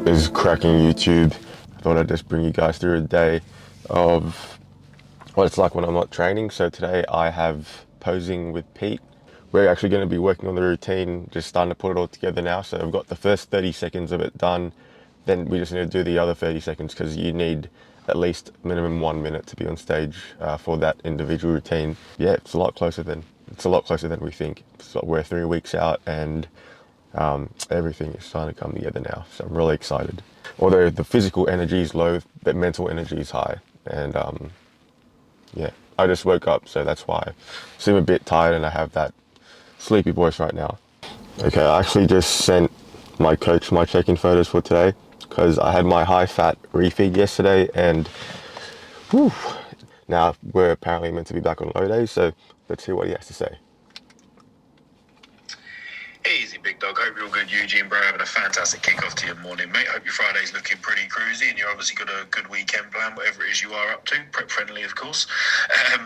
What is cracking, YouTube? I thought I'd just bring you guys through a day of what it's like when I'm not training. So today I have posing with Pete. We're actually going to be working on the routine, just starting to put it all together now. So I've got the first 30 seconds of it done. Then we just need to do the other 30 seconds because you need at least minimum 1 minute to be on stage for that individual routine. Yeah, it's a lot closer than we think. So we're 3 weeks out and everything is starting to come together now, so I'm really excited. Although the physical energy is low, the mental energy is high, and yeah, I just woke up, so that's why I seem a bit tired and I have that sleepy voice right now. Okay, I actually just sent my coach my check-in photos for today because I had my high-fat refeed yesterday, and whew, now we're apparently meant to be back on low days, so let's see what he has to say. Easy, big dog. Hope you're all good, Eugene, bro. Having a fantastic kickoff to your morning, mate. Hope your Friday's looking pretty cruisy and you obviously got a good weekend plan, whatever it is you are up to. Prep friendly, of course.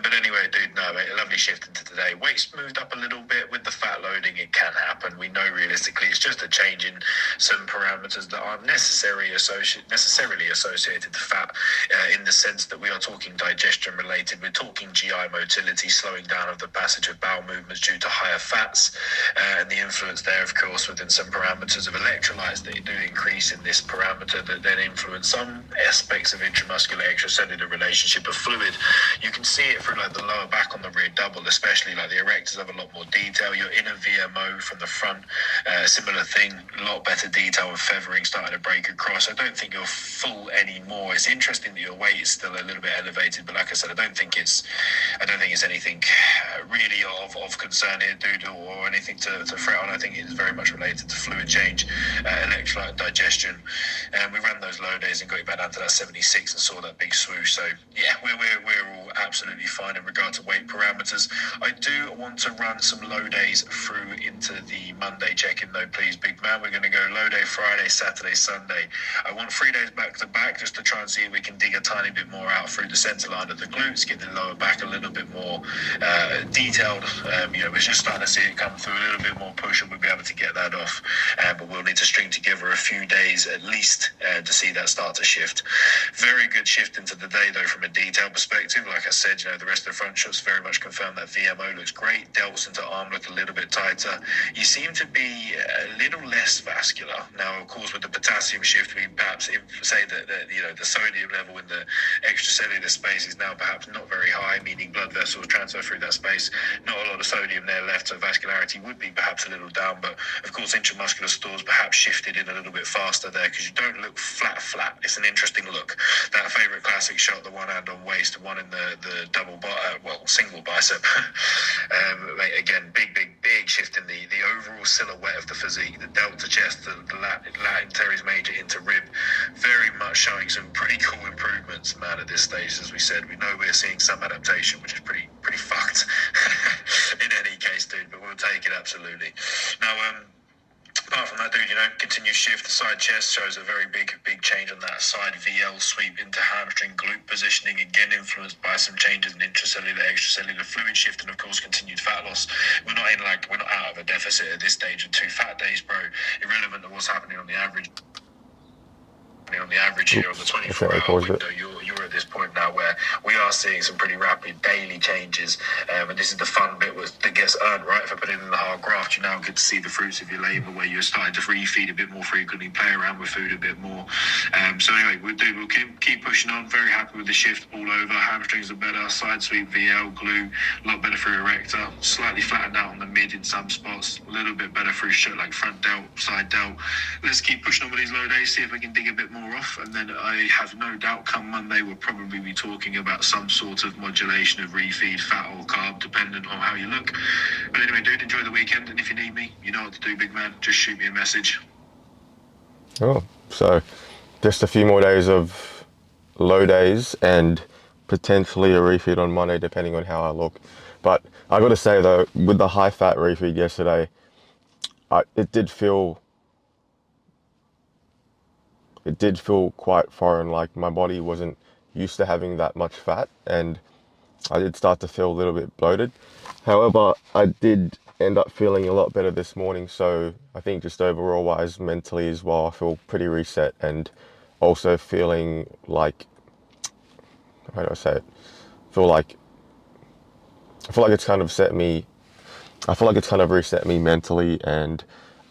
But anyway, dude, no, mate, a lovely shift into today. Weight's moved up a little bit with the fat loading. It can happen. We know realistically it's just a change in some parameters that aren't necessarily associated to fat in the sense that we are talking digestion related. We're talking GI motility, slowing down of the passage of bowel movements due to higher fats and the influence there, of course, within some parameters of electrolytes that do increase in this parameter that then influence some aspects of intramuscular extracellular relationship of fluid. You can see it through like the lower back on the rear double, especially like the erectors have a lot more detail. Your inner VMO from the front, similar thing, a lot better detail with feathering starting to break across. I don't think you're full anymore. It's interesting that your weight is still a little bit elevated, but like I said, I don't think it's anything really of concern here, dude, or anything to fret on. I think it is very much related to fluid change, electrolyte and digestion. And we ran those low days and got you back down to that 76 and saw that big swoosh. So yeah, we're all absolutely fine in regard to weight parameters. I do want to run some low days through into the Monday check-in though, please, big man. We're going to go low day Friday, Saturday, Sunday. I want 3 days back to back just to try and see if we can dig a tiny bit more out through the center line of the glutes, get the lower back a little bit more detailed. We're just starting to see it come through a little bit more push, and we'll be able to get that off. But we'll need to string together a few days at least to see that start to shift. Very good shift into the day though from a detail perspective. Like I said, the rest of the front shots very much confirm that VMO looks great. Delts into arm look a little bit tighter. You seem to be a little less vascular. Now, of course, with the potassium shift, we perhaps say that the sodium level in the extracellular space is now perhaps not very high, meaning blood vessels transfer through that space. Not a lot of sodium there left, so vascularity would be perhaps a little down, but of course intramuscular stores perhaps shifted in a little bit faster there because you don't look flat. It's an interesting look. That favourite classic shot, the one hand on waist, one in the single bicep. Again, big shift in the overall silhouette of the physique, the delta chest, the Latin teres major into rib, very much showing some pretty cool improvements, man, at this stage. As we said, we know we're seeing some adaptation, which is pretty fucked in any case, dude, but we'll take it absolutely. Now, apart from that, dude, continued shift. The side chest shows a very big change on that side VL sweep into hamstring glute positioning, again influenced by some changes in intracellular, extracellular fluid shift, and of course continued fat loss. We're not out of a deficit at this stage of 2 fat days, bro. Irrelevant to what's happening on the average. Here on the 24-hour window, you're at this point now where we are seeing some pretty rapid daily changes, and this is the fun bit that gets earned, right? If I put it in the hard graft, you now get to see the fruits of your labour, where you're starting to refeed a bit more frequently, play around with food a bit more. So anyway, we'll keep pushing on. Very happy with the shift all over. Hamstrings are better, side sweep, VL, glue, a lot better through erector, slightly flattened out on the mid in some spots, a little bit better through like front delt, side delt. Let's keep pushing on with these low days, see if we can dig a bit more off, and then I have no doubt come Monday we'll probably be talking about some sort of modulation of refeed, fat or carb, dependent on how you look. But anyway, dude, enjoy the weekend, and if you need me, you know what to do, big man. Just shoot me a message. Oh, so just a few more days of low days and potentially a refeed on Monday, depending on how I look. But I got to say though, with the high fat refeed yesterday, it did feel quite foreign. Like my body wasn't used to having that much fat, and I did start to feel a little bit bloated. However, I did end up feeling a lot better this morning. So I think just overall wise, mentally as well, I feel pretty reset, and also feeling like, how do I say it? I feel like it's kind of set me, I feel like it's kind of reset me mentally, and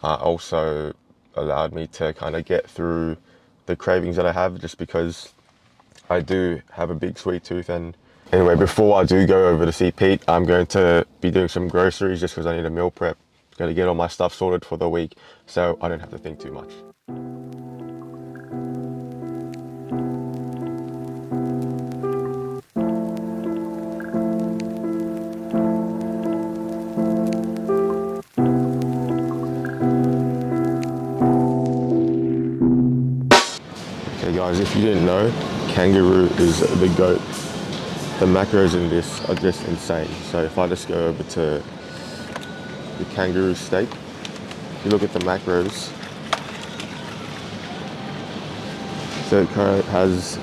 also allowed me to kind of get through the cravings that I have, just because I do have a big sweet tooth. And anyway, before I do go over to see Pete, I'm going to be doing some groceries just because I need a meal prep. Got to get all my stuff sorted for the week so I don't have to think too much. Okay guys, if you didn't know, kangaroo is the goat. The macros in this are just insane. So if I just go over to the kangaroo steak, if you look at the macros, so it kind of has,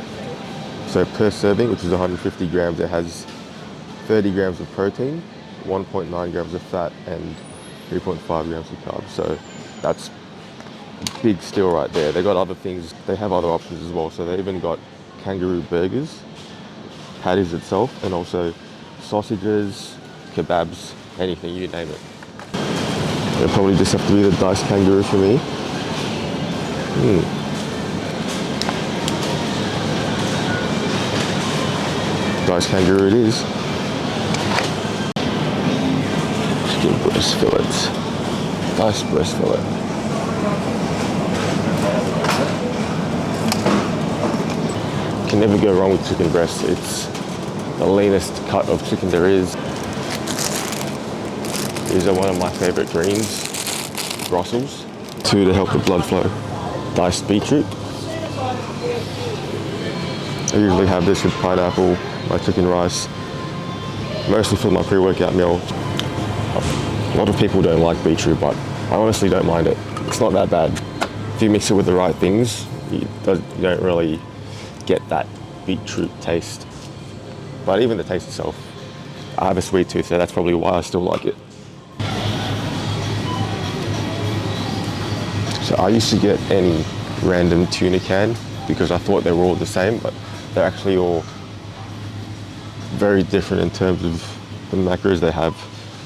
so per serving, which is 150 grams, it has 30 grams of protein, 1.9 grams of fat, and 3.5 grams of carbs. So that's big steal right there. They got other things, they have other options as well. So they even got kangaroo burgers, patties itself, and also sausages, kebabs, anything, you name it. It'll probably just have to be the diced kangaroo for me. Diced kangaroo it is. Chicken breast fillets. Diced breast fillet. Can never go wrong with chicken breast. It's the leanest cut of chicken there is. These are one of my favorite greens, Brussels. 2 to help the blood flow. Diced beetroot. I usually have this with pineapple, my chicken rice, mostly for my pre-workout meal. A lot of people don't like beetroot, but I honestly don't mind it. It's not that bad. If you mix it with the right things, you don't really get that beetroot taste. But even the taste itself, I have a sweet tooth, so that's probably why I still like it. So I used to get any random tuna can because I thought they were all the same, but they're actually all very different in terms of the macros they have.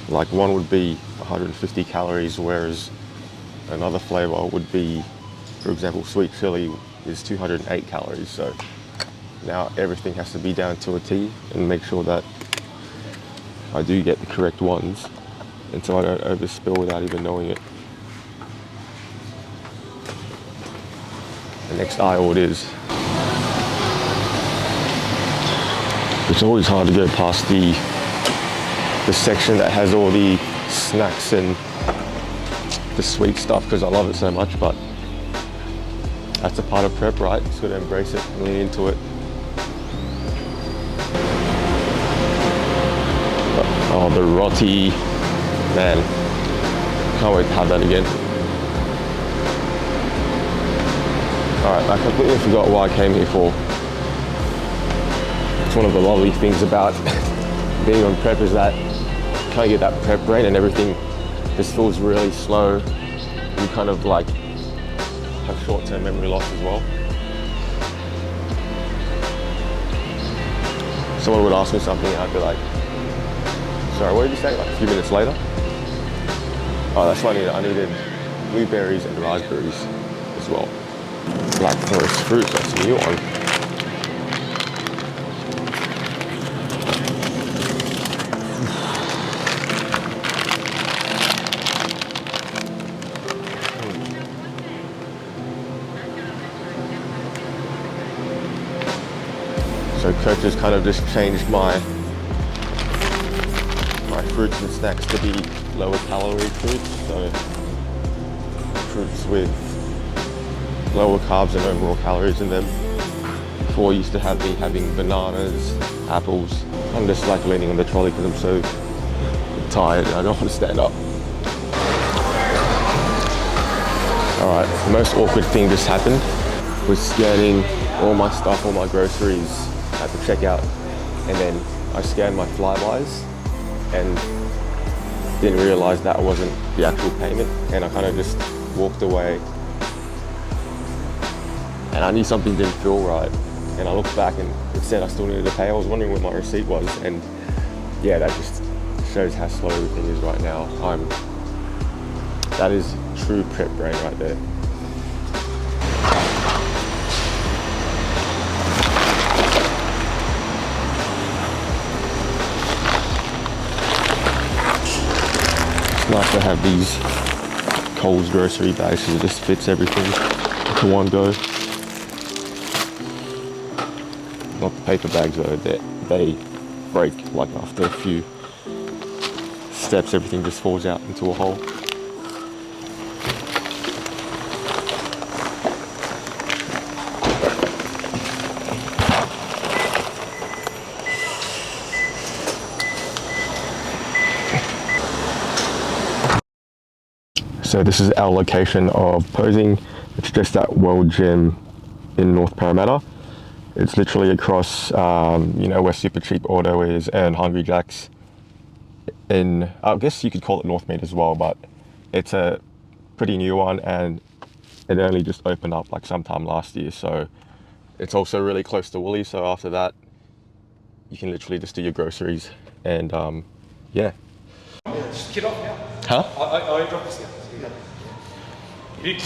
Like one would be 150 calories, whereas another flavor would be, for example, sweet chili is 208 calories. So now everything has to be down to a T, and make sure that I do get the correct ones, and so I don't overspill without even knowing it. The next aisle it is. It's always hard to go past the section that has all the snacks and the sweet stuff, because I love it so much, but that's a part of prep, right? Just gotta embrace it and lean into it. Oh, the roti, man, can't wait to have that again. All right, I completely forgot what I came here for. It's one of the lovely things about being on prep is that you kind of get that prep brain and everything just feels really slow. You kind of like have short-term memory loss as well. Someone would ask me something and I'd be like, sorry, what did you say? Like a few minutes later? Oh, that's funny. I needed blueberries and raspberries as well. Black forest fruit, that's a new one. So Coach has kind of just changed my fruits and snacks to be lower calorie fruits. So fruits with lower carbs and overall calories in them. Before I used to have me having bananas, apples. I'm just like leaning on the trolley because I'm so tired and I don't want to stand up. All right, the most awkward thing just happened. Was scanning all my stuff, all my groceries at the checkout, and then I scanned my flybys, and didn't realize that wasn't the actual payment, and I kind of just walked away. And I knew something didn't feel right, and I looked back and it said I still needed to pay. I was wondering where my receipt was, and yeah, that just shows how slow everything is right now. That is true prep brain right there. It's nice to have these Coles grocery bags because it just fits everything into one go. Not the paper bags though, they break like after a few steps, everything just falls out into a hole. So this is our location of posing. It's just at World Gym in North Parramatta. It's literally across, where Super Cheap Auto is and Hungry Jack's. I guess you could call it North Mead as well, but it's a pretty new one and it only just opened up like sometime last year. So it's also really close to Woolies. So after that, you can literally just do your groceries and yeah. Just get off now. Huh? I drop this now.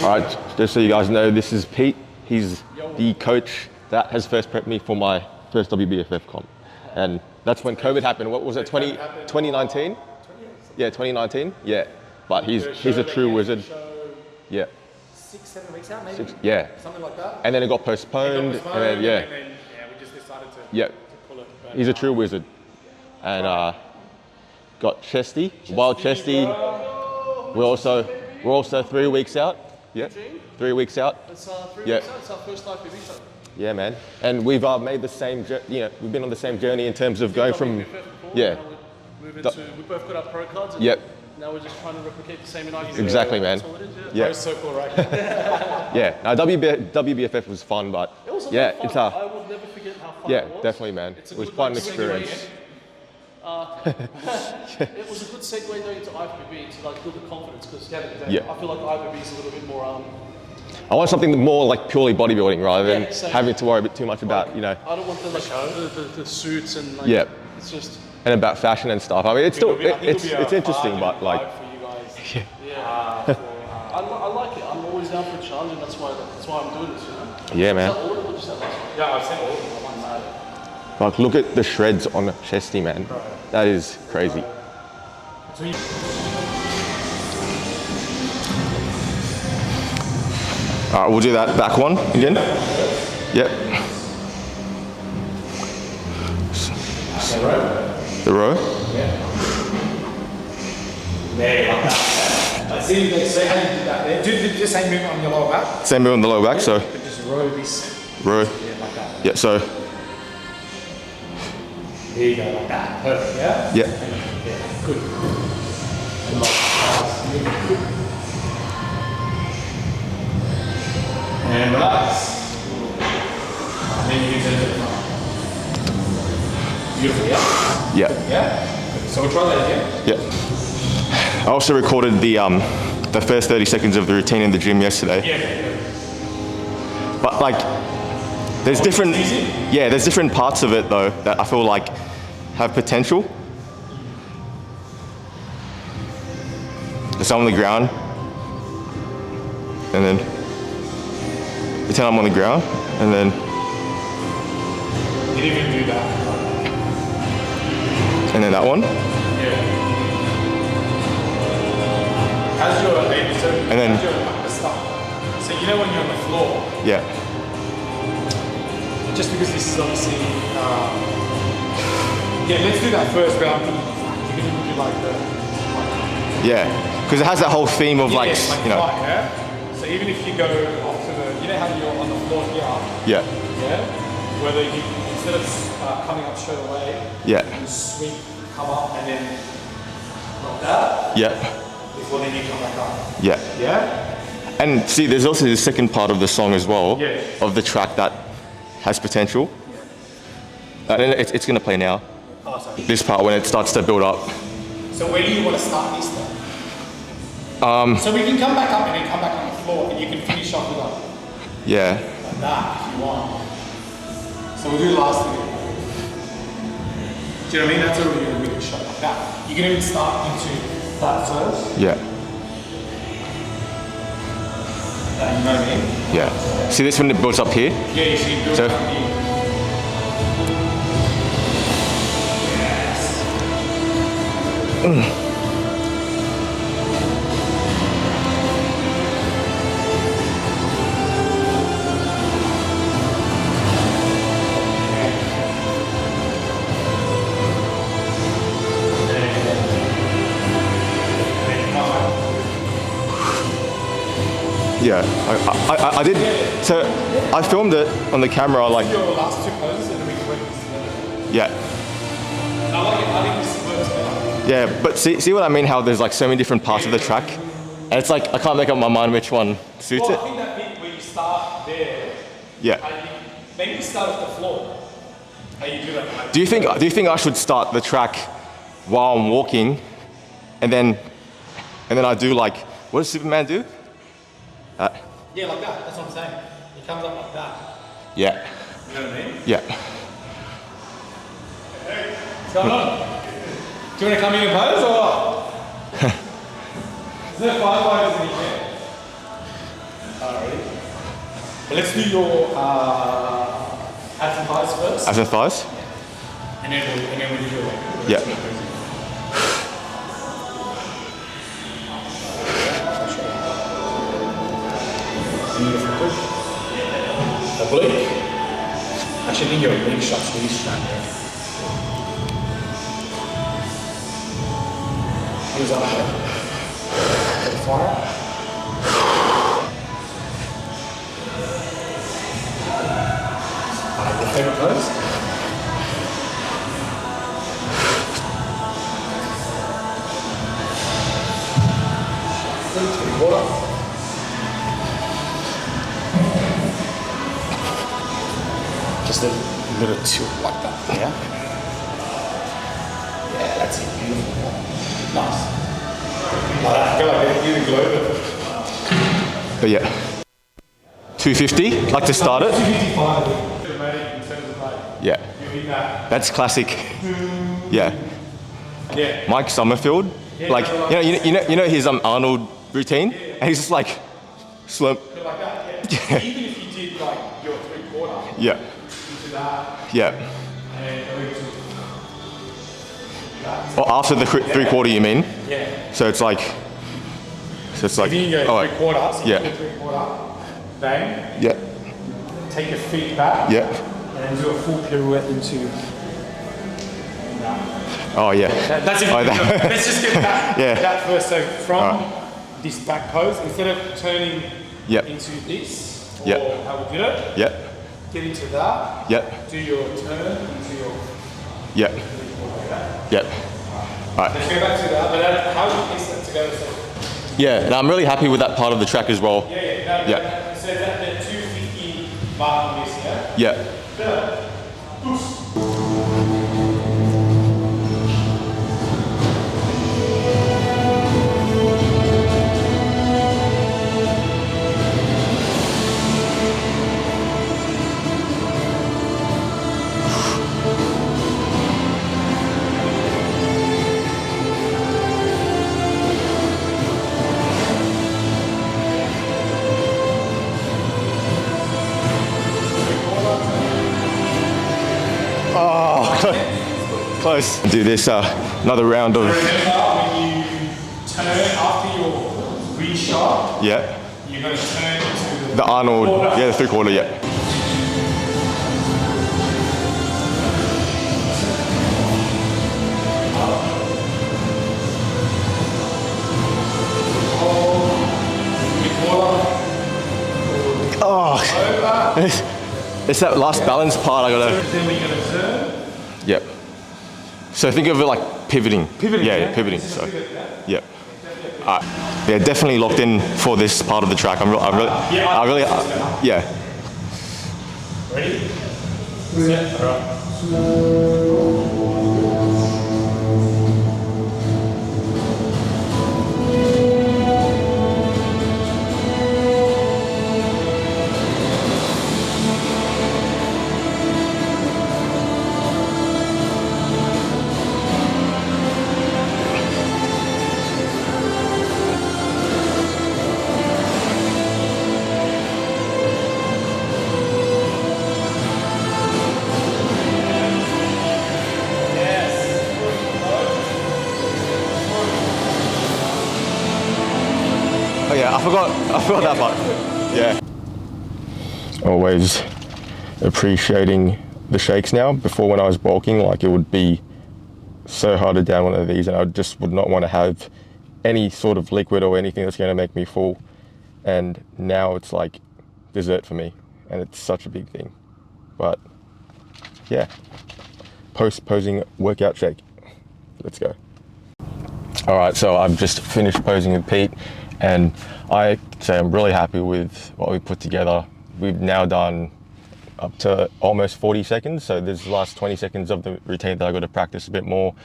All right, just so you guys know, this is Pete. He's the coach that has first prepped me for my first WBFF comp. And that's when COVID happened. What was it, 2019? Yeah, 2019, yeah. But he's a true wizard. Yeah. 6-7 weeks out, maybe? Yeah. Something like that. And then it got postponed, and then, yeah. We just decided to, Yeah. to pull it. But, He's a true wizard. And got Chesty, Wild Chesty. We're also 3 weeks out. Yeah, 3 weeks out. It's 3 Yeah. weeks out, it's our first IFBB show. Yeah, man. And we've made the same, we've been on the same journey in terms of going from, yeah. We both got our pro cards. And Yep. Now we're just trying to replicate the same in IFBB. Exactly, man. That's all it is, Yeah. Pro circle, right? Yeah. Now WBFF was fun, but It was a yeah, lot of fun. it's I will never forget how fun yeah, it was. definitely, man. It's a It was good, quite an like, experience. It was a good segue though into IFBB to like build the confidence because Yeah. I feel like IFBB is a little bit more. I want something more like purely bodybuilding rather than Yeah, same. having to worry a bit too much about, I don't want the suits and like, Yeah. it's just. and about fashion and stuff. I mean, it's still, I think it's it'll be a interesting, but like, vibe for you guys. Yeah. I like it. I'm always down for a challenge, and that's why I'm doing this. You know. yeah, man. Is that all of it? Just that last one? Yeah, I've seen all of them. I'm mad. Like, look at the shreds on Chesty, man. That is crazy. All right, we'll do that back one again. Yep. The row? Yeah. There, like that. I see how you did that there. Do the same movement on your lower back. Same move on the lower back, so. But just row this. Row. Yeah, like that. Yeah, so. There you go, like that. Perfect, yeah? Yeah. Yeah, good. And like, and relax. And then you turn to the front. Beautiful, yeah? Yeah. Yeah? Good. So we'll try that again. Yeah. I also recorded the first 30 seconds of the routine in the gym yesterday. Yeah. But like, there's different parts of it though that I feel like have potential. There's some on the ground, and then pretend I'm on the ground, and then You didn't even do that. that one, Yeah. How's your baby? So And then- how's your stuff? So you know when you're on the floor, yeah, just because this is obviously, yeah, let's do that first, but I'm thinking, you're gonna do like the, yeah, because it has that whole theme of like, yes, like you know, flight, yeah? So even if you go off to the, you know how you're on the floor here, yeah, yeah? Whether you, instead of coming up straight away, yeah, you sweep, come up, and then like that, yeah, before then you come back up. yeah. Yeah? And see, there's also the second part of the song as well, Yeah. of the track that has potential. And it's going to play now. Oh, sorry. This part when it starts to build up. So So where do you want to start this then? So we can come back up and then come back on the floor and you can finish off with like Yeah. that if you want. So we'll do the last thing. Do you know what I mean? That's a really good shot like that. You can even start into that first. Yeah. You know what I mean? Yeah. See this when it builds up here? Yeah, you see it build So- up here. Yes. Yeah. I did. So I filmed it on the camera like. Your last two poses and then we can work this together. Yeah. I like it. I think this works better. Yeah, but see what I mean? How there's like so many different parts of the track, and it's like I can't make up my mind which one suits Well, it. I think that bit where you start there, Yeah. maybe you start off the floor. How you do that? Like, Do you think I should start the track while I'm walking, and then I do like what does Superman do? yeah, like that. That's what I'm saying. It comes up like that. Yeah. You know what I mean? Yeah. What's going on? Do you want to come in and pose or what? Is there 5 poses in here? Alright. Well, let's do your abs and thighs first. Abs and thighs. And then we'll do your leg. Yeah. Beautiful push. Oblique. Actually, I think your oblique shot's really strong there. Here's our head. Good fire. Your favorite pose? Three-quarter. Just a little tilt like that, yeah? Yeah, that's it, beautiful. Nice. Like that, go like that, you globe. But yeah. 250, like to start it. 255 dramatic in terms of like, Yeah. you hit that. That's classic. Yeah. Yeah. Mike Summerfield, like you know his Arnold routine, and he's just like slump. Like that, yeah. Even if you did like your three-quarter Yeah. into that, Yeah. and go into that. Or after the three-quarter, you mean? Yeah. So it's like. If you can go oh, three-quarter, so yeah. you do three-quarter, bang, Yeah. take your feet back, Yeah. and then do a full pirouette into that. Oh yeah. That's it. Oh, that- Let's just get that, Yeah. that first. So from Alright. this back pose, instead of turning Yep. into this, or Yep. how we did it, Yeah. get into that, Yeah. do your turn into your Yeah. Yeah. Alright. let's go back to that, but that, how do you piece that together? So, Yeah, and I'm really happy with that part of the track as well. yeah, no, Yeah. so that the 250 mark on this, yeah? Yeah. Close. Do this another round of Remember when you turn after your reshot, yeah. you're going to turn into The Arnold, yeah, the three-quarter, yeah. Oh, it's that last balance part I gotta. Then we're going to turn. Yep. So think of it like pivoting. Pivoting, Yeah, yeah. pivoting. So, yep. Yeah, definitely locked in for this part of the track. Yeah. Ready? Set. All right. Oh yeah, I forgot that part. Yeah. Always appreciating the shakes now. Before, when I was bulking, like, it would be so hard to down one of these, and I just would not want to have any sort of liquid or anything that's going to make me full. And now it's like dessert for me, and it's such a big thing. But yeah, posing workout shake. Let's go. All right, so I've just finished posing with Pete, and I say I'm really happy with what we put together. We've now done up to almost 40 seconds, so there's the last 20 seconds of the routine that I got to practice a bit more.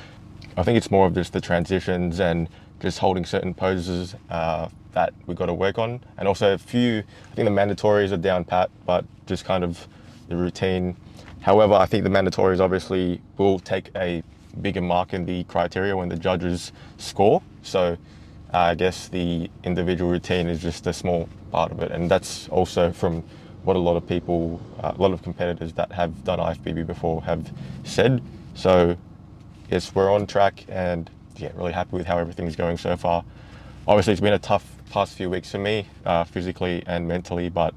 I think it's more of just the transitions and just holding certain poses that we got to work on, and also a few, I think the mandatories are down pat, but just kind of the routine. However, I think the mandatories obviously will take a bigger mark in the criteria when the judges score. So I guess the individual routine is just a small part of it, and that's also from what a lot of people, a lot of competitors that have done IFBB before have said. So yes, we're on track, and yeah, really happy with how everything's going so far. Obviously, it's been a tough past few weeks for me, physically and mentally, but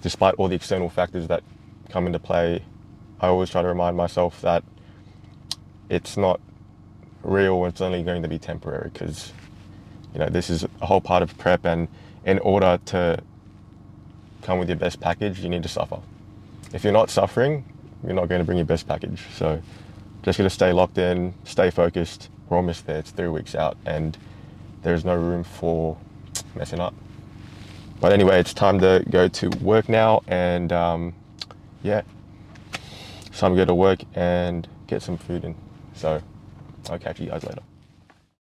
despite all the external factors that come into play, I always try to remind myself that it's not real, it's only going to be temporary, because you know, this is a whole part of prep, and in order to come with your best package, you need to suffer. If you're not suffering, you're not going to bring your best package. So just going to stay locked in, stay focused. We're almost there. It's 3 weeks out, and there's no room for messing up. But anyway, it's time to go to work now, and yeah, it's time to go to work and get some food in. So I'll catch you guys later.